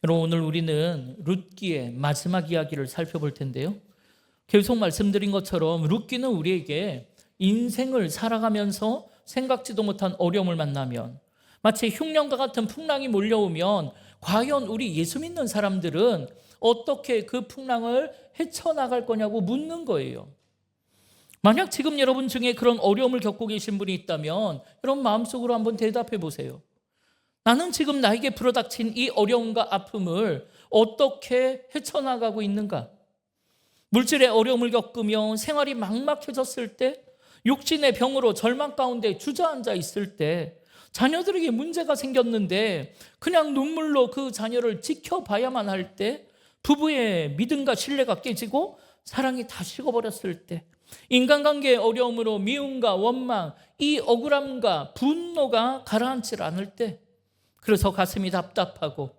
여러분, 오늘 우리는 룻기의 마지막 이야기를 살펴볼 텐데요. 계속 말씀드린 것처럼 룻기는 우리에게 인생을 살아가면서 생각지도 못한 어려움을 만나면, 마치 흉년과 같은 풍랑이 몰려오면 과연 우리 예수 믿는 사람들은 어떻게 그 풍랑을 헤쳐나갈 거냐고 묻는 거예요. 만약 지금 여러분 중에 그런 어려움을 겪고 계신 분이 있다면 여러분 마음속으로 한번 대답해 보세요. 나는 지금 나에게 불어닥친 이 어려움과 아픔을 어떻게 헤쳐나가고 있는가? 물질의 어려움을 겪으며 생활이 막막해졌을 때, 육신의 병으로 절망 가운데 주저앉아 있을 때, 자녀들에게 문제가 생겼는데 그냥 눈물로 그 자녀를 지켜봐야만 할 때, 부부의 믿음과 신뢰가 깨지고 사랑이 다 식어버렸을 때, 인간관계의 어려움으로 미움과 원망, 이 억울함과 분노가 가라앉지 않을 때, 그래서 가슴이 답답하고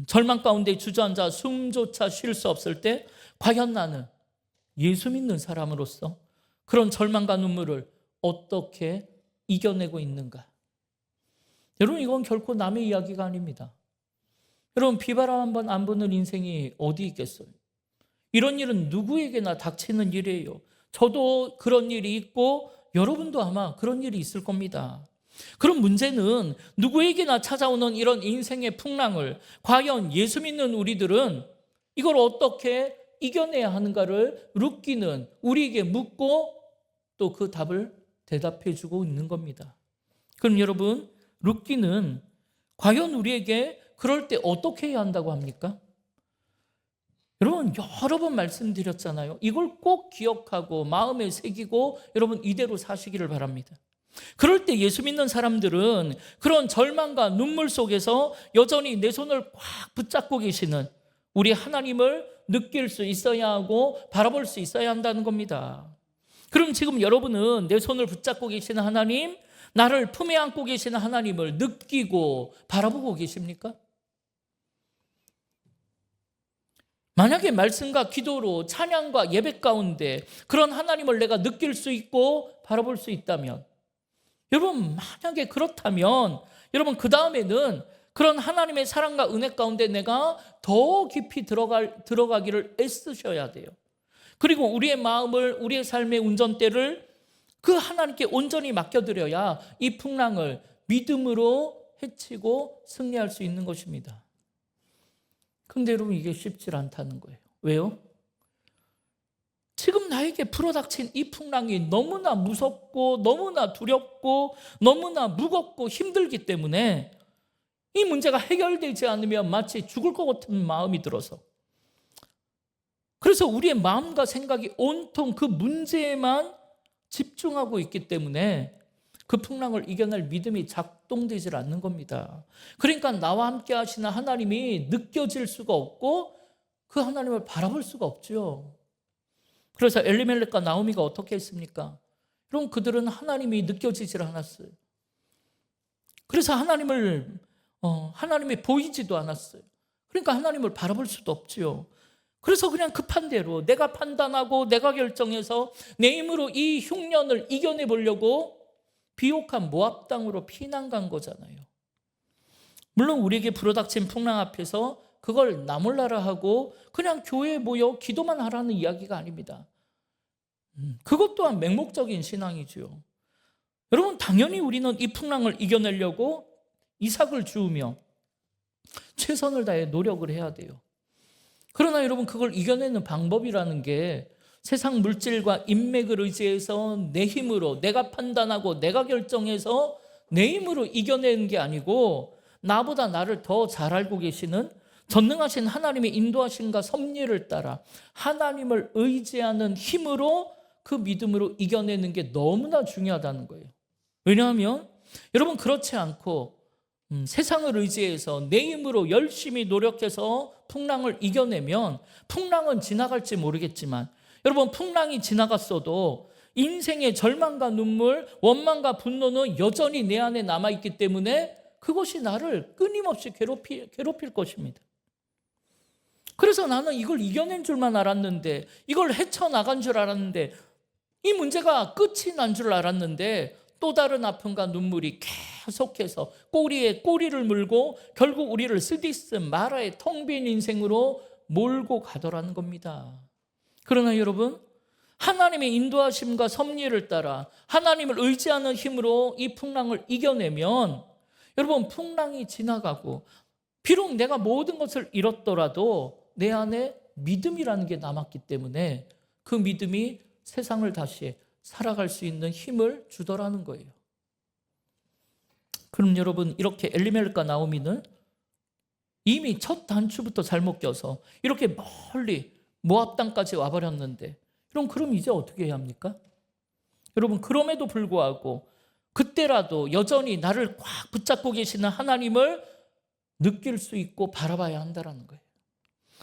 절망 가운데 주저앉아 숨조차 쉴 수 없을 때, 과연 나는 예수 믿는 사람으로서 그런 절망과 눈물을 어떻게 이겨내고 있는가? 여러분, 이건 결코 남의 이야기가 아닙니다. 여러분, 비바람 한 번 안 부는 인생이 어디 있겠어요? 이런 일은 누구에게나 닥치는 일이에요. 저도 그런 일이 있고 여러분도 아마 그런 일이 있을 겁니다. 그럼 문제는 누구에게나 찾아오는 이런 인생의 풍랑을 과연 예수 믿는 우리들은 이걸 어떻게 이겨내야 하는가를 룻기는 우리에게 묻고 또 그 답을 대답해 주고 있는 겁니다. 그럼 여러분, 룻기는 과연 우리에게 그럴 때 어떻게 해야 한다고 합니까? 여러분, 여러 번 말씀드렸잖아요. 이걸 꼭 기억하고 마음에 새기고 여러분 이대로 사시기를 바랍니다. 그럴 때 예수 믿는 사람들은 그런 절망과 눈물 속에서 여전히 내 손을 꽉 붙잡고 계시는 우리 하나님을 느낄 수 있어야 하고 바라볼 수 있어야 한다는 겁니다. 그럼 지금 여러분은 내 손을 붙잡고 계시는 하나님, 나를 품에 안고 계시는 하나님을 느끼고 바라보고 계십니까? 만약에 말씀과 기도로 찬양과 예배 가운데 그런 하나님을 내가 느낄 수 있고 바라볼 수 있다면, 여러분, 만약에 그렇다면 여러분 그 다음에는 그런 하나님의 사랑과 은혜 가운데 내가 더 깊이 들어가기를 애쓰셔야 돼요. 그리고 우리의 마음을, 우리의 삶의 운전대를 그 하나님께 온전히 맡겨드려야 이 풍랑을 믿음으로 헤치고 승리할 수 있는 것입니다. 그런데 여러분, 이게 쉽지 않다는 거예요. 왜요? 지금 나에게 불어닥친 이 풍랑이 너무나 무섭고 너무나 두렵고 너무나 무겁고 힘들기 때문에 이 문제가 해결되지 않으면 마치 죽을 것 같은 마음이 들어서, 그래서 우리의 마음과 생각이 온통 그 문제에만 집중하고 있기 때문에 그 풍랑을 이겨낼 믿음이 작동되질 않는 겁니다. 그러니까 나와 함께 하시는 하나님이 느껴질 수가 없고 그 하나님을 바라볼 수가 없죠. 그래서 엘리멜렉과 나오미가 어떻게 했습니까? 여러분, 그들은 하나님이 느껴지질 않았어요. 그래서 하나님이 보이지도 않았어요. 그러니까 하나님을 바라볼 수도 없지요. 그래서 그냥 급한 대로 내가 판단하고 내가 결정해서 내 힘으로 이 흉년을 이겨내 보려고 비옥한 모압 땅으로 피난 간 거잖아요. 물론 우리에게 불어닥친 풍랑 앞에서 그걸 나 몰라라 하고 그냥 교회에 모여 기도만 하라는 이야기가 아닙니다. 그것 또한 맹목적인 신앙이죠. 여러분, 당연히 우리는 이 풍랑을 이겨내려고 이삭을 주우며 최선을 다해 노력을 해야 돼요. 그러나 여러분, 그걸 이겨내는 방법이라는 게 세상 물질과 인맥을 의지해서 내 힘으로, 내가 판단하고 내가 결정해서 내 힘으로 이겨내는 게 아니고, 나보다 나를 더 잘 알고 계시는 전능하신 하나님의 인도하심과 섭리를 따라 하나님을 의지하는 힘으로, 그 믿음으로 이겨내는 게 너무나 중요하다는 거예요. 왜냐하면 여러분, 그렇지 않고 세상을 의지해서 내 힘으로 열심히 노력해서 풍랑을 이겨내면 풍랑은 지나갈지 모르겠지만, 여러분, 풍랑이 지나갔어도 인생의 절망과 눈물, 원망과 분노는 여전히 내 안에 남아있기 때문에 그것이 나를 끊임없이 괴롭힐 것입니다. 그래서 나는 이걸 이겨낸 줄만 알았는데, 이걸 헤쳐나간 줄 알았는데, 이 문제가 끝이 난 줄 알았는데 또 다른 아픔과 눈물이 계속해서 꼬리에 꼬리를 물고 결국 우리를 스디스 마라의 텅 빈 인생으로 몰고 가더라는 겁니다. 그러나 여러분, 하나님의 인도하심과 섭리를 따라 하나님을 의지하는 힘으로 이 풍랑을 이겨내면 여러분, 풍랑이 지나가고 비록 내가 모든 것을 잃었더라도 내 안에 믿음이라는 게 남았기 때문에 그 믿음이 세상을 다시 살아갈 수 있는 힘을 주더라는 거예요. 그럼 여러분, 이렇게 엘리멜렉과 나오미는 이미 첫 단추부터 잘못 껴서 이렇게 멀리 모압 땅까지 와버렸는데 그럼 이제 어떻게 해야 합니까? 여러분, 그럼에도 불구하고 그때라도 여전히 나를 꽉 붙잡고 계시는 하나님을 느낄 수 있고 바라봐야 한다는 거예요.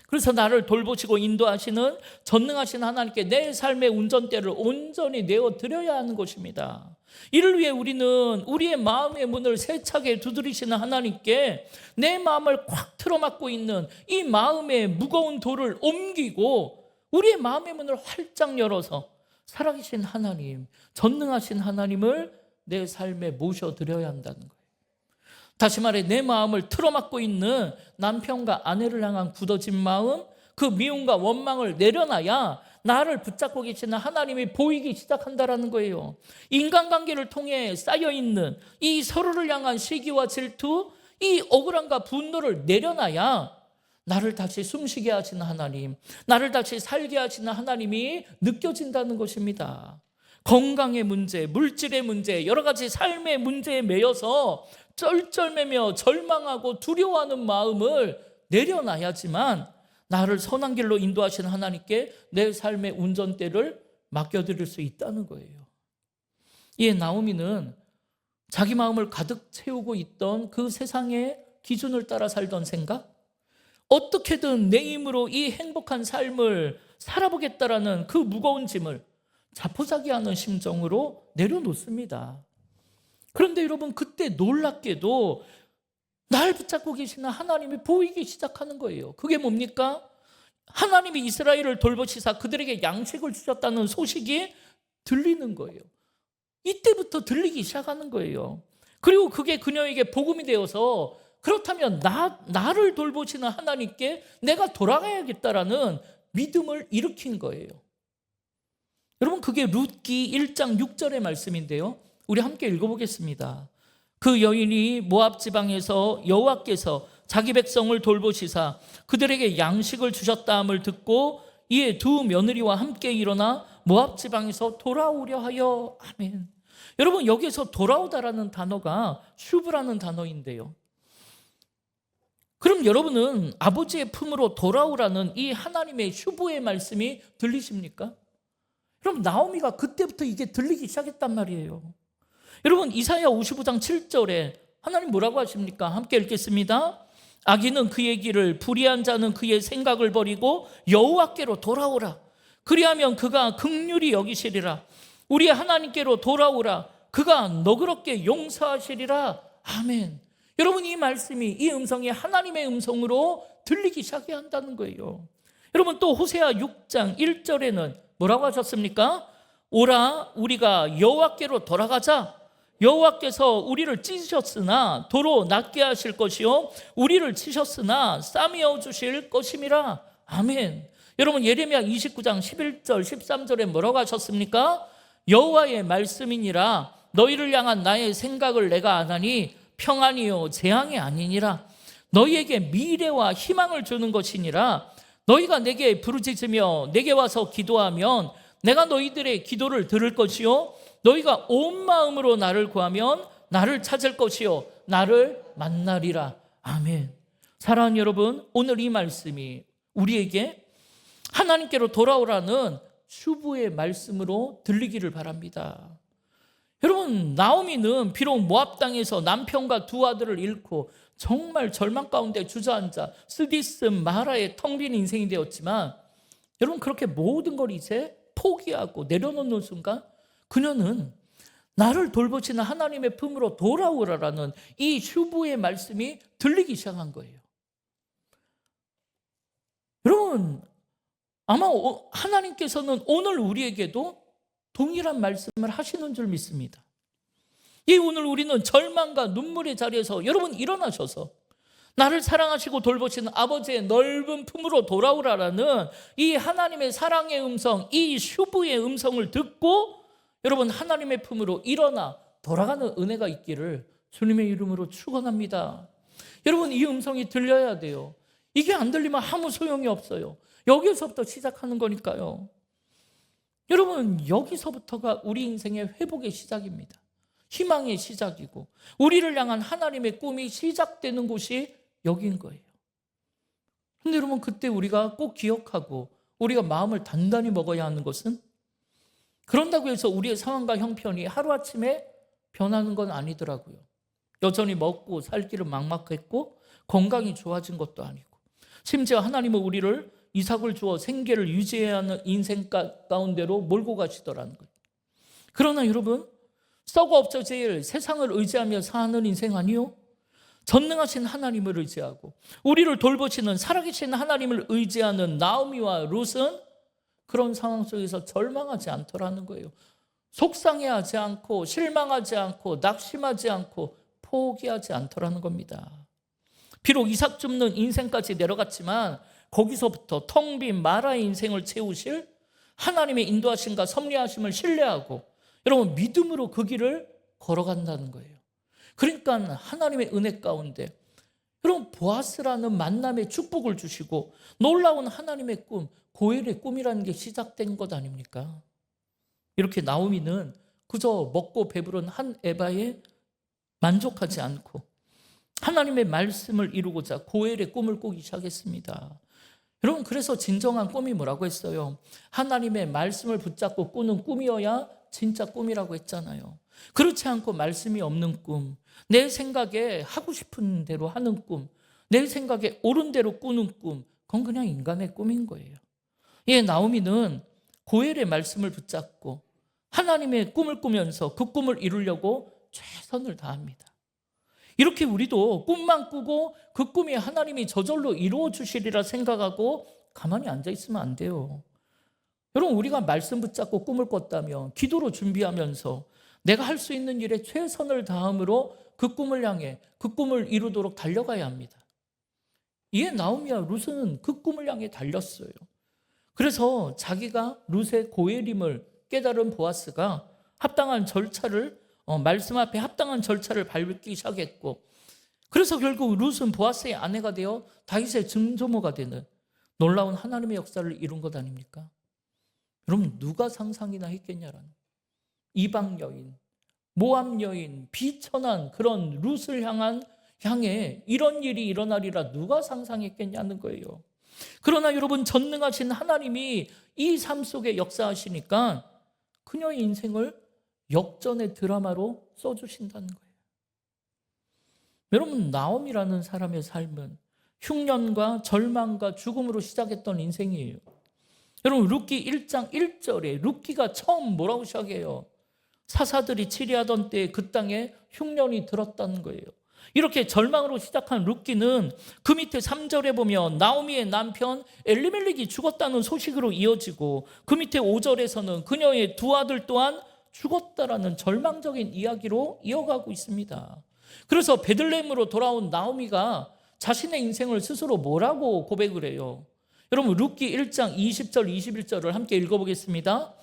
그래서 나를 돌보시고 인도하시는 전능하신 하나님께 내 삶의 운전대를 온전히 내어드려야 하는 것입니다. 이를 위해 우리는 우리의 마음의 문을 세차게 두드리시는 하나님께 내 마음을 꽉 틀어막고 있는 이 마음의 무거운 돌을 옮기고 우리의 마음의 문을 활짝 열어서 살아계신 하나님, 전능하신 하나님을 내 삶에 모셔드려야 한다는 거예요. 다시 말해, 내 마음을 틀어막고 있는 남편과 아내를 향한 굳어진 마음, 그 미움과 원망을 내려놔야 나를 붙잡고 계시는 하나님이 보이기 시작한다는 거예요. 인간관계를 통해 쌓여있는 이 서로를 향한 시기와 질투, 이 억울함과 분노를 내려놔야 나를 다시 숨쉬게 하시는 하나님, 나를 다시 살게 하시는 하나님이 느껴진다는 것입니다. 건강의 문제, 물질의 문제, 여러 가지 삶의 문제에 매여서 쩔쩔매며 절망하고 두려워하는 마음을 내려놔야지만 나를 선한 길로 인도하시는 하나님께 내 삶의 운전대를 맡겨드릴 수 있다는 거예요. 이에 나오미는 자기 마음을 가득 채우고 있던 그 세상의 기준을 따라 살던 생각, 어떻게든 내 힘으로 이 행복한 삶을 살아보겠다라는 그 무거운 짐을 자포자기하는 심정으로 내려놓습니다. 그런데 여러분, 그때 놀랍게도 날 붙잡고 계시는 하나님이 보이기 시작하는 거예요. 그게 뭡니까? 하나님이 이스라엘을 돌보시사 그들에게 양식을 주셨다는 소식이 들리는 거예요. 이때부터 들리기 시작하는 거예요. 그리고 그게 그녀에게 복음이 되어서 그렇다면 나를 돌보시는 하나님께 내가 돌아가야겠다라는 믿음을 일으킨 거예요. 여러분, 그게 룻기 1장 6절의 말씀인데요. 우리 함께 읽어보겠습니다. 그 여인이 모압 지방에서 여호와께서 자기 백성을 돌보시사 그들에게 양식을 주셨다함을 듣고 이에 두 며느리와 함께 일어나 모압 지방에서 돌아오려 하여. 아멘. 여러분, 여기서 돌아오다라는 단어가 슈브라는 단어인데요. 그럼 여러분은 아버지의 품으로 돌아오라는 이 하나님의 슈브의 말씀이 들리십니까? 그럼 나오미가 그때부터 이게 들리기 시작했단 말이에요. 여러분, 이사야 55장 7절에 하나님 뭐라고 하십니까? 함께 읽겠습니다. 악인은 그의 길을, 불의한 자는 그의 생각을 버리고 여호와께로 돌아오라. 그리하면 그가 긍휼히 여기시리라. 우리의 하나님께로 돌아오라. 그가 너그럽게 용서하시리라. 아멘. 여러분, 이 말씀이, 이 음성이 하나님의 음성으로 들리기 시작해야 한다는 거예요. 여러분, 또 호세아 6장 1절에는 뭐라고 하셨습니까? 오라, 우리가 여호와께로 돌아가자. 여호와께서 우리를 찢으셨으나 도로 낫게 하실 것이요 우리를 치셨으나 싸매어 주실 것임이라. 아멘. 여러분, 예레미야 29장 11절 13절에 뭐라고 하셨습니까? 여호와의 말씀이니라. 너희를 향한 나의 생각을 내가 아나니 평안이요 재앙이 아니니라. 너희에게 미래와 희망을 주는 것이니라. 너희가 내게 부르짖으며 내게 와서 기도하면 내가 너희들의 기도를 들을 것이요 너희가 온 마음으로 나를 구하면 나를 찾을 것이요 나를 만나리라. 아멘. 사랑하는 여러분, 오늘 이 말씀이 우리에게 하나님께로 돌아오라는 슈브의 말씀으로 들리기를 바랍니다. 여러분, 나오미는 비록 모압 땅에서 남편과 두 아들을 잃고 정말 절망 가운데 주저앉아 스디스 마라의 텅 빈 인생이 되었지만, 여러분, 그렇게 모든 걸 이제 포기하고 내려놓는 순간 그녀는 나를 돌보시는 하나님의 품으로 돌아오라라는 이 슈브의 말씀이 들리기 시작한 거예요. 여러분, 아마 하나님께서는 오늘 우리에게도 동일한 말씀을 하시는 줄 믿습니다. 오늘 우리는 절망과 눈물의 자리에서 여러분 일어나셔서 나를 사랑하시고 돌보시는 아버지의 넓은 품으로 돌아오라라는 이 하나님의 사랑의 음성, 이 슈브의 음성을 듣고 여러분 하나님의 품으로 일어나 돌아가는 은혜가 있기를 주님의 이름으로 축원합니다. 여러분 이 음성이 들려야 돼요. 이게 안 들리면 아무 소용이 없어요. 여기서부터 시작하는 거니까요. 여러분 여기서부터가 우리 인생의 회복의 시작입니다. 희망의 시작이고 우리를 향한 하나님의 꿈이 시작되는 곳이 여기인 거예요. 그런데 여러분 그때 우리가 꼭 기억하고 우리가 마음을 단단히 먹어야 하는 것은 그런다고 해서 우리의 상황과 형편이 하루아침에 변하는 건 아니더라고요. 여전히 먹고 살기를 막막했고 건강이 좋아진 것도 아니고 심지어 하나님은 우리를 이삭을 주어 생계를 유지해야 하는 인생 가운데로 몰고 가시더라는 거예요. 그러나 여러분 썩어 없어질 세상을 의지하며 사는 인생 아니요? 전능하신 하나님을 의지하고 우리를 돌보시는 살아계신 하나님을 의지하는 나오미와 룻은 그런 상황 속에서 절망하지 않더라는 거예요. 속상해하지 않고 실망하지 않고 낙심하지 않고 포기하지 않더라는 겁니다. 비록 이삭 줍는 인생까지 내려갔지만 거기서부터 텅 빈 마라의 인생을 채우실 하나님의 인도하심과 섭리하심을 신뢰하고 여러분 믿음으로 그 길을 걸어간다는 거예요. 그러니까 하나님의 은혜 가운데 여러분 보아스라는 만남의 축복을 주시고 놀라운 하나님의 꿈, 고엘의 꿈이라는 게 시작된 것 아닙니까? 이렇게 나오미는 그저 먹고 배부른 한 에바에 만족하지 않고 하나님의 말씀을 이루고자 고엘의 꿈을 꾸기 시작했습니다. 여러분 그래서 진정한 꿈이 뭐라고 했어요? 하나님의 말씀을 붙잡고 꾸는 꿈이어야 진짜 꿈이라고 했잖아요. 그렇지 않고 말씀이 없는 꿈, 내 생각에 하고 싶은 대로 하는 꿈, 내 생각에 옳은 대로 꾸는 꿈, 그건 그냥 인간의 꿈인 거예요. 나오미는 고엘의 말씀을 붙잡고 하나님의 꿈을 꾸면서 그 꿈을 이루려고 최선을 다합니다. 이렇게 우리도 꿈만 꾸고 그 꿈이 하나님이 저절로 이루어 주시리라 생각하고 가만히 앉아 있으면 안 돼요. 여러분 우리가 말씀 붙잡고 꿈을 꿨다면 기도로 준비하면서 내가 할 수 있는 일에 최선을 다함으로 그 꿈을 향해 그 꿈을 이루도록 달려가야 합니다. 이에 나오미와 룻은 그 꿈을 향해 달렸어요. 그래서 자기가 룻의 고엘임을 깨달은 보아스가 합당한 절차를 말씀 앞에 합당한 절차를 밟기 시작했고 그래서 결국 룻은 보아스의 아내가 되어 다윗의 증조모가 되는 놀라운 하나님의 역사를 이룬 것 아닙니까? 여러분 누가 상상이나 했겠냐라는 이방 여인, 모압 여인, 비천한 그런 룻을 향해 이런 일이 일어나리라 누가 상상했겠냐는 거예요. 그러나 여러분 전능하신 하나님이 이 삶 속에 역사하시니까 그녀의 인생을 역전의 드라마로 써주신다는 거예요. 여러분 나옴이라는 사람의 삶은 흉년과 절망과 죽음으로 시작했던 인생이에요. 여러분 룻기 1장 1절에 룻기가 처음 뭐라고 시작해요? 사사들이 치리하던 때에 그 땅에 흉년이 들었다는 거예요. 이렇게 절망으로 시작한 룻기는 그 밑에 3절에 보면 나오미의 남편 엘리멜렉이 죽었다는 소식으로 이어지고 그 밑에 5절에서는 그녀의 두 아들 또한 죽었다라는 절망적인 이야기로 이어가고 있습니다. 그래서 베들레헴으로 돌아온 나오미가 자신의 인생을 스스로 뭐라고 고백을 해요? 여러분 룻기 1장 20절 21절을 함께 읽어보겠습니다.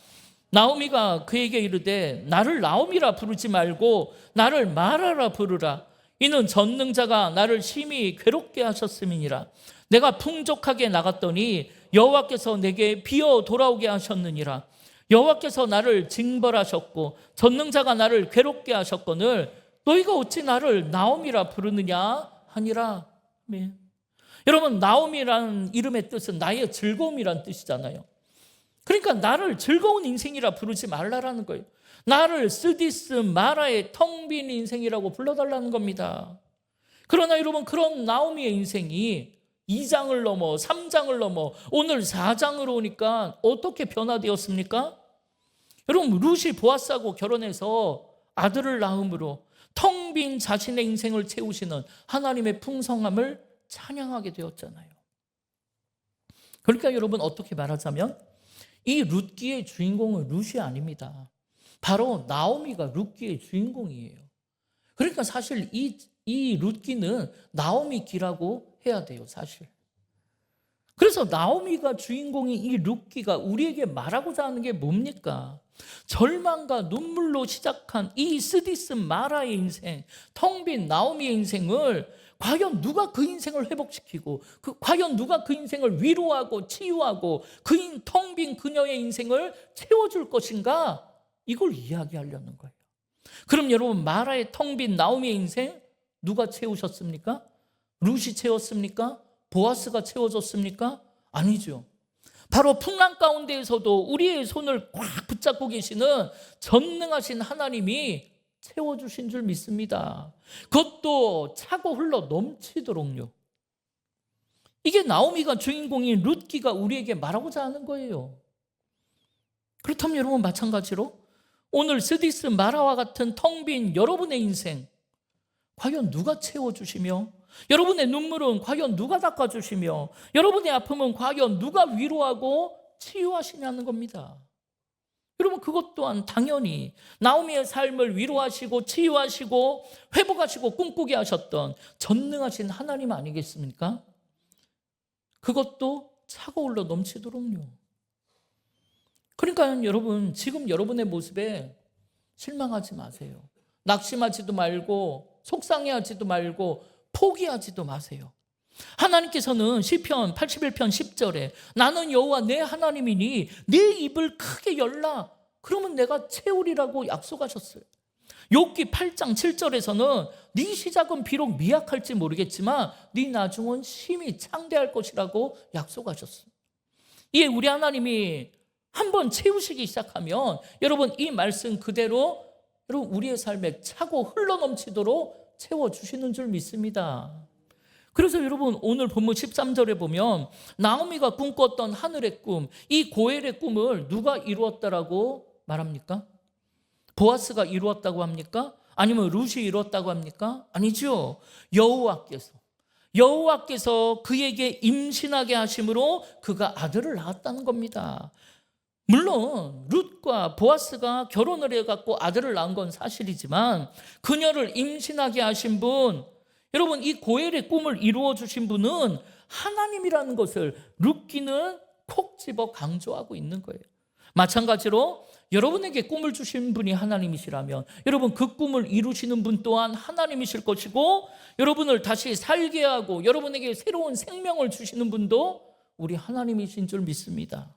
나오미가 그에게 이르되 나를 나오미라 부르지 말고 나를 마라라 부르라. 이는 전능자가 나를 심히 괴롭게 하셨음이니라. 내가 풍족하게 나갔더니 여호와께서 내게 비어 돌아오게 하셨느니라. 여호와께서 나를 징벌하셨고 전능자가 나를 괴롭게 하셨거늘 너희가 어찌 나를 나오미라 부르느냐 하니라. 아멘. 여러분 나오미라는 이름의 뜻은 나의 즐거움이란 뜻이잖아요. 그러니까 나를 즐거운 인생이라 부르지 말라라는 거예요. 나를 쓰디스 마라의 텅 빈 인생이라고 불러달라는 겁니다. 그러나 여러분 그런 나오미의 인생이 2장을 넘어 3장을 넘어 오늘 4장으로 오니까 어떻게 변화되었습니까? 여러분 룻이 보아스하고 결혼해서 아들을 낳음으로 텅 빈 자신의 인생을 채우시는 하나님의 풍성함을 찬양하게 되었잖아요. 그러니까 여러분 어떻게 말하자면 이 룻기의 주인공은 룻이 아닙니다. 바로 나오미가 룻기의 주인공이에요. 그러니까 사실 이 룻기는 나오미 기라고 해야 돼요, 사실. 그래서 나오미가 주인공인 이 룻기가 우리에게 말하고자 하는 게 뭡니까? 절망과 눈물로 시작한 이 스디스 마라의 인생, 텅 빈 나오미의 인생을 과연 누가 그 인생을 회복시키고 과연 누가 그 인생을 위로하고 치유하고 텅 빈 그녀의 인생을 채워줄 것인가? 이걸 이야기하려는 거예요. 그럼 여러분, 마라의 텅 빈 나오미의 인생 누가 채우셨습니까? 룻이 채웠습니까? 보아스가 채워줬습니까? 아니죠. 바로 풍랑 가운데에서도 우리의 손을 꽉 붙잡고 계시는 전능하신 하나님이 채워주신 줄 믿습니다. 그것도 차고 흘러 넘치도록요. 이게 나오미가 주인공인 룻기가 우리에게 말하고자 하는 거예요. 그렇다면 여러분, 마찬가지로 오늘 스디스 마라와 같은 텅 빈 여러분의 인생 과연 누가 채워주시며, 여러분의 눈물은 과연 누가 닦아주시며, 여러분의 아픔은 과연 누가 위로하고 치유하시냐는 겁니다. 여러분, 그것 또한 당연히 나오미의 삶을 위로하시고 치유하시고 회복하시고 꿈꾸게 하셨던 전능하신 하나님 아니겠습니까? 그것도 차고 올라 넘치도록요. 그러니까 여러분, 지금 여러분의 모습에 실망하지 마세요. 낙심하지도 말고 속상해하지도 말고 포기하지도 마세요. 하나님께서는 시편 81편 10절에 나는 여호와 내 하나님이니 내 입을 크게 열라 그러면 내가 채우리라고 약속하셨어요. 욥기 8장 7절에서는 네 시작은 비록 미약할지 모르겠지만 네 나중은 심히 창대할 것이라고 약속하셨어요. 이에 우리 하나님이 한번 채우시기 시작하면 여러분, 이 말씀 그대로 여러분 우리의 삶에 차고 흘러넘치도록 채워주시는 줄 믿습니다. 그래서 여러분, 오늘 본문 13절에 보면 나오미가 꿈꿨던 하늘의 꿈, 이 고엘의 꿈을 누가 이루었다라고 말합니까? 보아스가 이루었다고 합니까? 아니면 룻이 이루었다고 합니까? 아니죠. 여호와께서 그에게 임신하게 하심으로 그가 아들을 낳았다는 겁니다. 물론 룻과 보아스가 결혼을 해갖고 아들을 낳은 건 사실이지만 그녀를 임신하게 하신 분, 여러분, 이 고엘의 꿈을 이루어 주신 분은 하나님이라는 것을 룻기는 콕 집어 강조하고 있는 거예요. 마찬가지로 여러분에게 꿈을 주신 분이 하나님이시라면 여러분, 그 꿈을 이루시는 분 또한 하나님이실 것이고, 여러분을 다시 살게 하고 여러분에게 새로운 생명을 주시는 분도 우리 하나님이신 줄 믿습니다.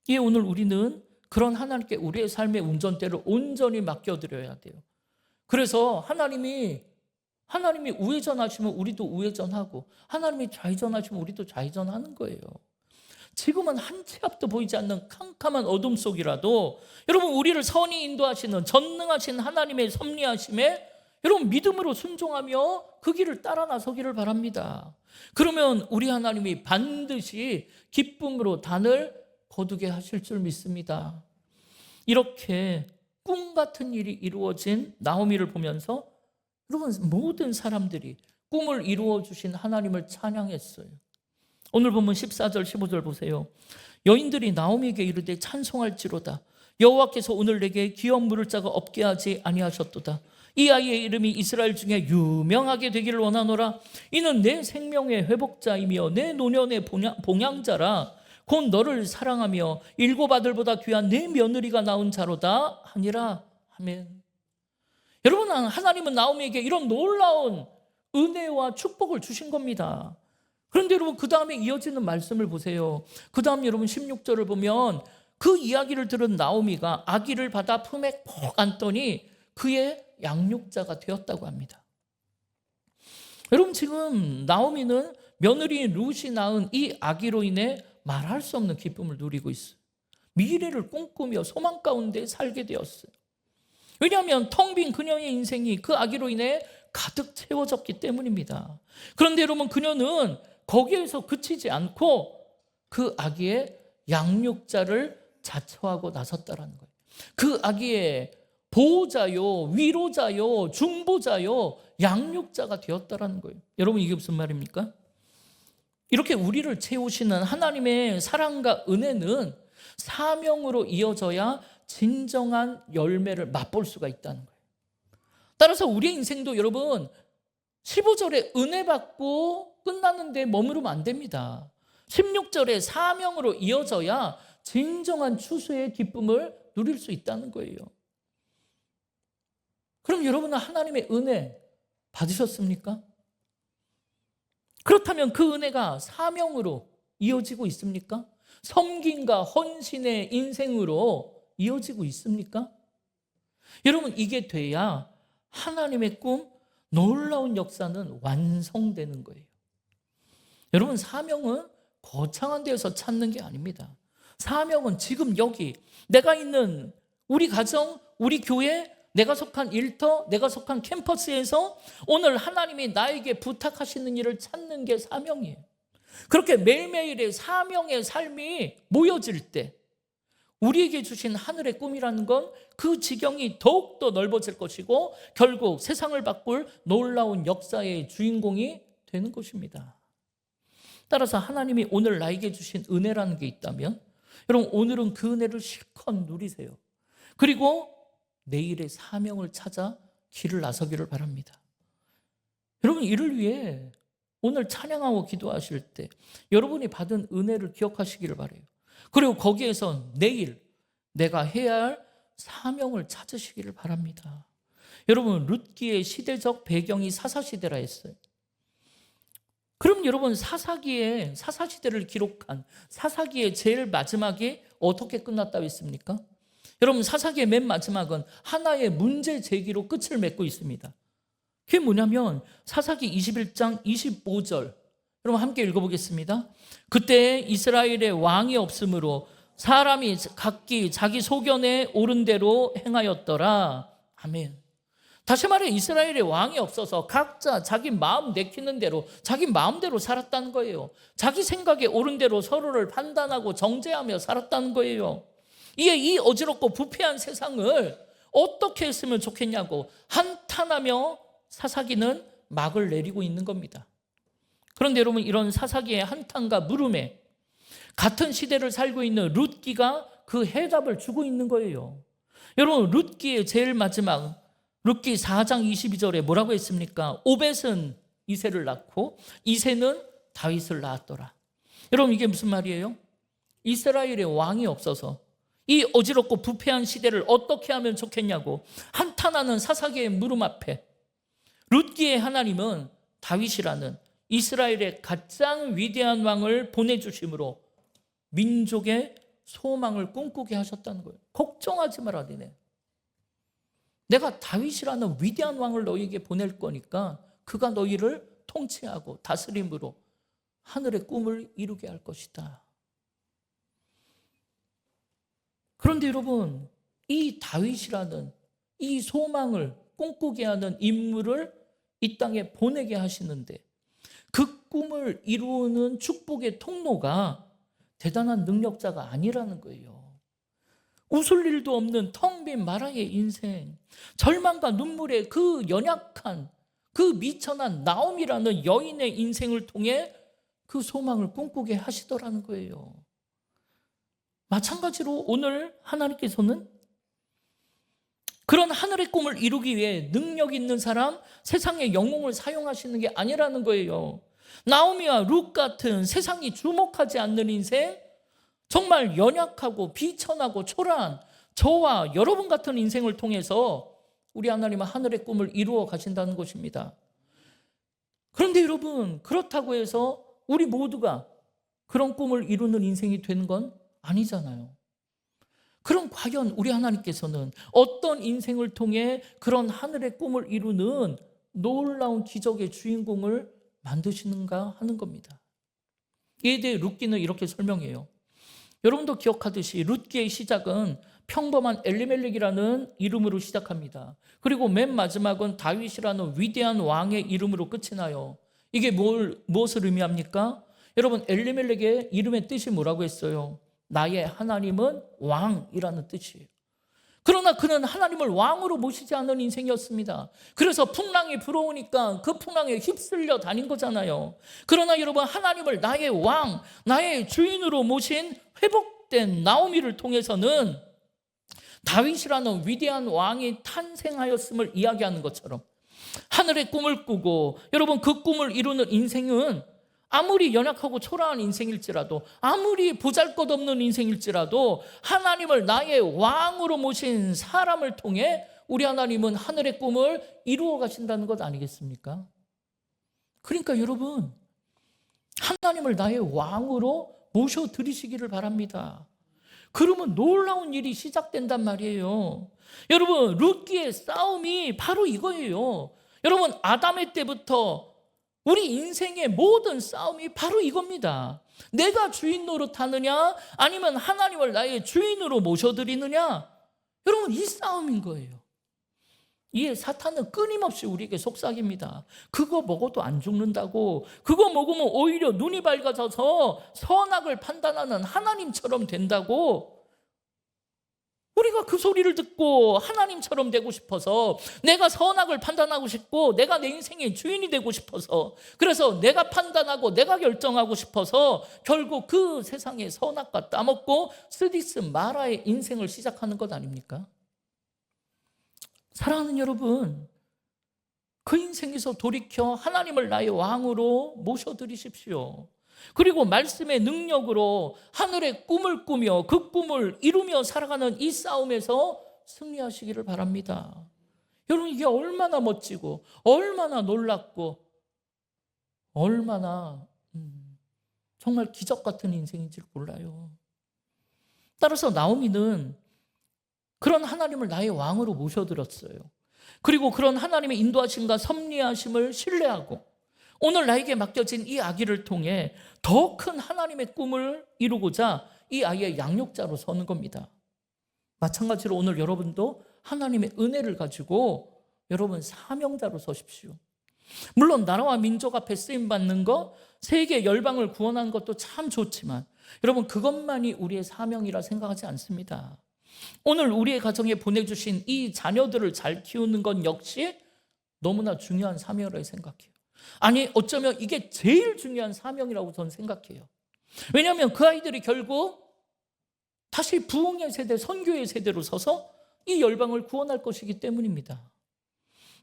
이에 오늘 우리는 그런 하나님께 우리의 삶의 운전대를 온전히 맡겨드려야 돼요. 그래서 하나님이 우회전하시면 우리도 우회전하고, 하나님이 좌회전하시면 우리도 좌회전하는 거예요. 지금은 한 치 앞도 보이지 않는 캄캄한 어둠 속이라도 여러분, 우리를 선히 인도하시는 전능하신 하나님의 섭리하심에 여러분 믿음으로 순종하며 그 길을 따라 나서기를 바랍니다. 그러면 우리 하나님이 반드시 기쁨으로 단을 거두게 하실 줄 믿습니다. 이렇게 꿈 같은 일이 이루어진 나오미를 보면서 여러분, 모든 사람들이 꿈을 이루어 주신 하나님을 찬양했어요. 오늘 보면 14절 15절 보세요. 여인들이 나오미에게 이르되 찬송할지로다. 여호와께서 오늘 내게 기업 물을 자가 없게 하지 아니하셨도다. 이 아이의 이름이 이스라엘 중에 유명하게 되기를 원하노라. 이는 내 생명의 회복자이며 내 노년의 봉양자라. 곧 너를 사랑하며 일곱 아들보다 귀한 내 며느리가 낳은 자로다 하니라. 아멘. 여러분, 하나님은 나오미에게 이런 놀라운 은혜와 축복을 주신 겁니다. 그런데 여러분, 그 다음에 이어지는 말씀을 보세요. 그 다음 여러분 16절을 보면 그 이야기를 들은 나오미가 아기를 받아 품에 푹 안더니 그의 양육자가 되었다고 합니다. 여러분, 지금 나오미는 며느리 룻이 낳은 이 아기로 인해 말할 수 없는 기쁨을 누리고 있어요. 미래를 꿈꾸며 소망 가운데 살게 되었어요. 왜냐하면 텅 빈 그녀의 인생이 그 아기로 인해 가득 채워졌기 때문입니다. 그런데 여러분, 그녀는 거기에서 그치지 않고 그 아기의 양육자를 자처하고 나섰다라는 거예요. 그 아기의 보호자요, 위로자요, 중보자요, 양육자가 되었다라는 거예요. 여러분, 이게 무슨 말입니까? 이렇게 우리를 채우시는 하나님의 사랑과 은혜는 사명으로 이어져야 진정한 열매를 맛볼 수가 있다는 거예요. 따라서 우리의 인생도 여러분 15절에 은혜 받고 끝나는데 머무르면 안 됩니다. 16절에 사명으로 이어져야 진정한 추수의 기쁨을 누릴 수 있다는 거예요. 그럼 여러분은 하나님의 은혜 받으셨습니까? 그렇다면 그 은혜가 사명으로 이어지고 있습니까? 섬김과 헌신의 인생으로 이어지고 있습니까? 여러분, 이게 돼야 하나님의 꿈, 놀라운 역사는 완성되는 거예요. 여러분, 사명은 거창한 데에서 찾는 게 아닙니다. 사명은 지금 여기 내가 있는 우리 가정, 우리 교회, 내가 속한 일터, 내가 속한 캠퍼스에서 오늘 하나님이 나에게 부탁하시는 일을 찾는 게 사명이에요. 그렇게 매일매일의 사명의 삶이 모여질 때 우리에게 주신 하늘의 꿈이라는 건 그 지경이 더욱더 넓어질 것이고 결국 세상을 바꿀 놀라운 역사의 주인공이 되는 것입니다. 따라서 하나님이 오늘 나에게 주신 은혜라는 게 있다면 여러분, 오늘은 그 은혜를 실컷 누리세요. 그리고 내일의 사명을 찾아 길을 나서기를 바랍니다. 여러분, 이를 위해 오늘 찬양하고 기도하실 때 여러분이 받은 은혜를 기억하시기를 바라요. 그리고 거기에서 내일 내가 해야 할 사명을 찾으시기를 바랍니다. 여러분, 룻기의 시대적 배경이 사사시대라 했어요. 그럼 여러분, 사사시대를 기록한 사사기의 제일 마지막이 어떻게 끝났다고 했습니까? 여러분, 사사기의 맨 마지막은 하나의 문제 제기로 끝을 맺고 있습니다. 그게 뭐냐면 사사기 21장 25절, 여러분 함께 읽어보겠습니다. 그때 이스라엘의 왕이 없으므로 사람이 각기 자기 소견에 옳은 대로 행하였더라. 아멘. 다시 말해 이스라엘의 왕이 없어서 각자 자기 마음 내키는 대로 자기 마음대로 살았다는 거예요. 자기 생각에 옳은 대로 서로를 판단하고 정죄하며 살았다는 거예요. 이에 이 어지럽고 부패한 세상을 어떻게 했으면 좋겠냐고 한탄하며 사사기는 막을 내리고 있는 겁니다. 그런데 여러분, 이런 사사기의 한탄과 물음에 같은 시대를 살고 있는 룻기가 그 해답을 주고 있는 거예요. 여러분, 룻기의 제일 마지막 룻기 4장 22절에 뭐라고 했습니까? 오벳은 이새를 낳고 이새는 다윗을 낳았더라. 여러분, 이게 무슨 말이에요? 이스라엘의 왕이 없어서 이 어지럽고 부패한 시대를 어떻게 하면 좋겠냐고 한탄하는 사사기의 물음 앞에 룻기의 하나님은 다윗이라는 이스라엘의 가장 위대한 왕을 보내주심으로 민족의 소망을 꿈꾸게 하셨다는 거예요. 걱정하지 마라 니네. 내가 다윗이라는 위대한 왕을 너희에게 보낼 거니까 그가 너희를 통치하고 다스림으로 하늘의 꿈을 이루게 할 것이다. 그런데 여러분, 이 다윗이라는 이 소망을 꿈꾸게 하는 인물을 이 땅에 보내게 하시는데 그 꿈을 이루는 축복의 통로가 대단한 능력자가 아니라는 거예요. 웃을 일도 없는 텅 빈 마라의 인생, 절망과 눈물의 그 연약한, 그 미천한 나옴이라는 여인의 인생을 통해 그 소망을 꿈꾸게 하시더라는 거예요. 마찬가지로 오늘 하나님께서는 그런 하늘의 꿈을 이루기 위해 능력 있는 사람, 세상의 영웅을 사용하시는 게 아니라는 거예요. 나오미와 룻 같은 세상이 주목하지 않는 인생, 정말 연약하고 비천하고 초라한 저와 여러분 같은 인생을 통해서 우리 하나님은 하늘의 꿈을 이루어 가신다는 것입니다. 그런데 여러분, 그렇다고 해서 우리 모두가 그런 꿈을 이루는 인생이 되는 건 아니잖아요. 그럼 과연 우리 하나님께서는 어떤 인생을 통해 그런 하늘의 꿈을 이루는 놀라운 기적의 주인공을 만드시는가 하는 겁니다. 이에 대해 룻기는 이렇게 설명해요. 여러분도 기억하듯이 룻기의 시작은 평범한 엘리멜렉이라는 이름으로 시작합니다. 그리고 맨 마지막은 다윗이라는 위대한 왕의 이름으로 끝이 나요. 이게 무엇을 의미합니까? 여러분, 엘리멜렉의 이름의 뜻이 뭐라고 했어요? 나의 하나님은 왕이라는 뜻이에요. 그러나 그는 하나님을 왕으로 모시지 않은 인생이었습니다. 그래서 풍랑이 불어오니까 그 풍랑에 휩쓸려 다닌 거잖아요. 그러나 여러분, 하나님을 나의 왕, 나의 주인으로 모신 회복된 나오미를 통해서는 다윗이라는 위대한 왕이 탄생하였음을 이야기하는 것처럼 하늘의 꿈을 꾸고, 여러분 그 꿈을 이루는 인생은 아무리 연약하고 초라한 인생일지라도, 아무리 보잘것없는 인생일지라도 하나님을 나의 왕으로 모신 사람을 통해 우리 하나님은 하늘의 꿈을 이루어 가신다는 것 아니겠습니까? 그러니까 여러분, 하나님을 나의 왕으로 모셔드리시기를 바랍니다. 그러면 놀라운 일이 시작된단 말이에요. 여러분, 룻기의 싸움이 바로 이거예요. 여러분, 아담의 때부터 우리 인생의 모든 싸움이 바로 이겁니다. 내가 주인 노릇하느냐, 아니면 하나님을 나의 주인으로 모셔드리느냐. 여러분, 이 싸움인 거예요. 이 사탄은 끊임없이 우리에게 속삭입니다. 그거 먹어도 안 죽는다고, 그거 먹으면 오히려 눈이 밝아져서 선악을 판단하는 하나님처럼 된다고. 우리가 그 소리를 듣고 하나님처럼 되고 싶어서, 내가 선악을 판단하고 싶고 내가 내 인생의 주인이 되고 싶어서, 그래서 내가 판단하고 내가 결정하고 싶어서 결국 그 세상의 선악과 따먹고 스디스 마라의 인생을 시작하는 것 아닙니까? 사랑하는 여러분, 그 인생에서 돌이켜 하나님을 나의 왕으로 모셔드리십시오. 그리고 말씀의 능력으로 하늘의 꿈을 꾸며 그 꿈을 이루며 살아가는 이 싸움에서 승리하시기를 바랍니다. 여러분, 이게 얼마나 멋지고 얼마나 놀랍고 얼마나 정말 기적 같은 인생인지 몰라요. 따라서 나오미는 그런 하나님을 나의 왕으로 모셔들었어요. 그리고 그런 하나님의 인도하심과 섭리하심을 신뢰하고 오늘 나에게 맡겨진 이 아기를 통해 더 큰 하나님의 꿈을 이루고자 이 아이의 양육자로 서는 겁니다. 마찬가지로 오늘 여러분도 하나님의 은혜를 가지고 여러분 사명자로 서십시오. 물론 나라와 민족 앞에 쓰임받는 것, 세계 열방을 구원하는 것도 참 좋지만 여러분, 그것만이 우리의 사명이라 생각하지 않습니다. 오늘 우리의 가정에 보내주신 이 자녀들을 잘 키우는 건 역시 너무나 중요한 사명이라고 생각해요. 아니, 어쩌면 이게 제일 중요한 사명이라고 저는 생각해요. 왜냐하면 그 아이들이 결국 다시 부흥의 세대, 선교의 세대로 서서 이 열방을 구원할 것이기 때문입니다.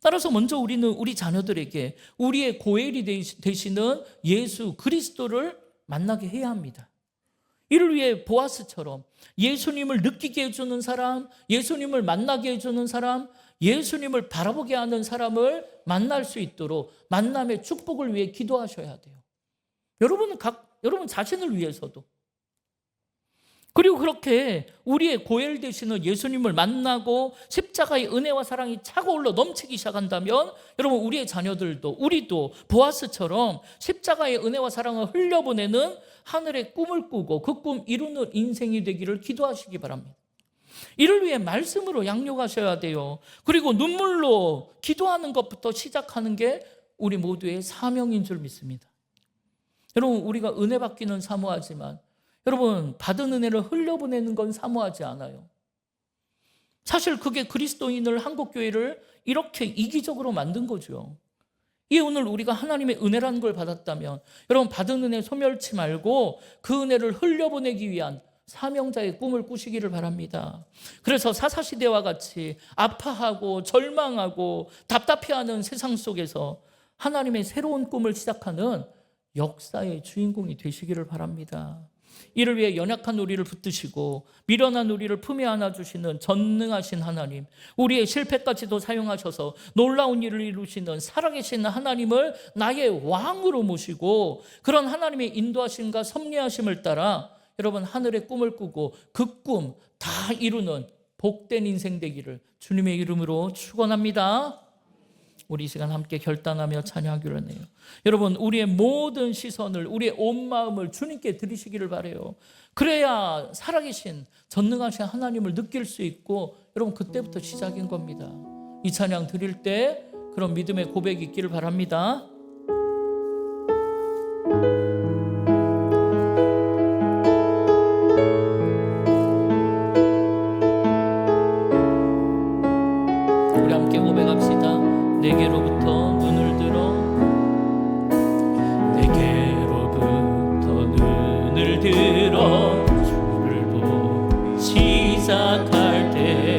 따라서 먼저 우리는 우리 자녀들에게 우리의 고엘이 되시는 예수 그리스도를 만나게 해야 합니다. 이를 위해 보아스처럼 예수님을 느끼게 해주는 사람, 예수님을 만나게 해주는 사람, 예수님을 바라보게 하는 사람을 만날 수 있도록 만남의 축복을 위해 기도하셔야 돼요. 여러분 자신을 위해서도. 그리고 그렇게 우리의 고엘 되시는 예수님을 만나고 십자가의 은혜와 사랑이 차고올라 넘치기 시작한다면 여러분, 우리의 자녀들도, 우리도 보아스처럼 십자가의 은혜와 사랑을 흘려보내는 하늘의 꿈을 꾸고 그 꿈 이루는 인생이 되기를 기도하시기 바랍니다. 이를 위해 말씀으로 양육하셔야 돼요. 그리고 눈물로 기도하는 것부터 시작하는 게 우리 모두의 사명인 줄 믿습니다. 여러분, 우리가 은혜 받기는 사모하지만 여러분, 받은 은혜를 흘려보내는 건 사모하지 않아요. 사실 그게 그리스도인을, 한국교회를 이렇게 이기적으로 만든 거죠. 이 오늘 우리가 하나님의 은혜라는 걸 받았다면 여러분, 받은 은혜 소멸치 말고 그 은혜를 흘려보내기 위한 사명자의 꿈을 꾸시기를 바랍니다. 그래서 사사시대와 같이 아파하고 절망하고 답답해하는 세상 속에서 하나님의 새로운 꿈을 시작하는 역사의 주인공이 되시기를 바랍니다. 이를 위해 연약한 우리를 붙드시고 미련한 우리를 품에 안아주시는 전능하신 하나님, 우리의 실패까지도 사용하셔서 놀라운 일을 이루시는 살아계신 하나님을 나의 왕으로 모시고 그런 하나님의 인도하심과 섭리하심을 따라 여러분, 하늘의 꿈을 꾸고 그 꿈 다 이루는 복된 인생 되기를 주님의 이름으로 축원합니다. 우리 이 시간 함께 결단하며 찬양하기로 하네요. 여러분, 우리의 모든 시선을, 우리의 온 마음을 주님께 드리시기를 바라요. 그래야 살아계신 전능하신 하나님을 느낄 수 있고 여러분, 그때부터 시작인 겁니다. 이 찬양 드릴 때 그런 믿음의 고백이 있기를 바랍니다. 우리 함께 고백합시다. 내게로부터 눈을 들어, 내게로부터 눈을 들어 주를 보기 시작할 때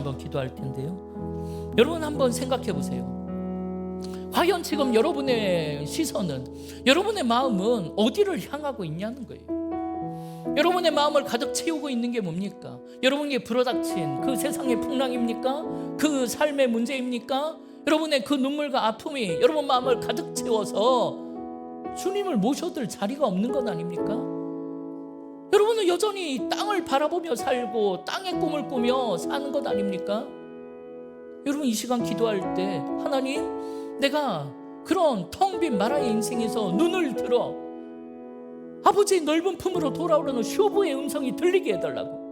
한번 기도할 텐데요. 여러분 한번 생각해 보세요. 과연 지금 여러분의 시선은, 여러분의 마음은 어디를 향하고 있냐는 거예요. 여러분의 마음을 가득 채우고 있는 게 뭡니까? 여러분에게 불어닥친 그 세상의 풍랑입니까? 그 삶의 문제입니까? 여러분의 그 눈물과 아픔이 여러분 마음을 가득 채워서 주님을 모셔둘 자리가 없는 것 아닙니까? 여러분은 여전히 땅을 바라보며 살고 땅의 꿈을 꾸며 사는 것 아닙니까? 여러분 이 시간 기도할 때 하나님, 내가 그런 텅 빈 마라의 인생에서 눈을 들어 아버지의 넓은 품으로 돌아오려는 쇼부의 음성이 들리게 해달라고.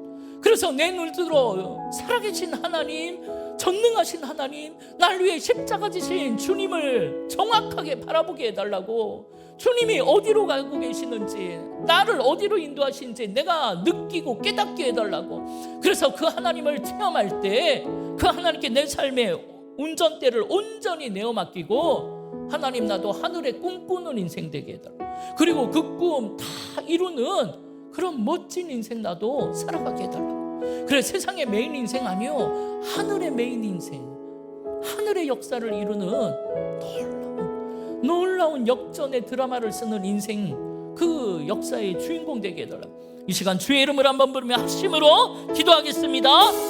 그래서 내 눈을 들어 살아계신 하나님, 전능하신 하나님, 날 위해 십자가 지신 주님을 정확하게 바라보게 해달라고. 주님이 어디로 가고 계시는지, 나를 어디로 인도하시는지 내가 느끼고 깨닫게 해달라고. 그래서 그 하나님을 체험할 때 그 하나님께 내 삶의 운전대를 온전히 내어 맡기고, 하나님 나도 하늘에 꿈꾸는 인생 되게 해달라고. 그리고 그 꿈 다 이루는 그런 멋진 인생 나도 살아가게 해달라고. 그래, 세상의 메인 인생 아니요, 하늘의 메인 인생, 하늘의 역사를 이루는 놀라운 역전의 드라마를 쓰는 인생, 그 역사의 주인공 되게 해달라고. 이 시간 주의 이름을 한번 부르며 합심으로 기도하겠습니다.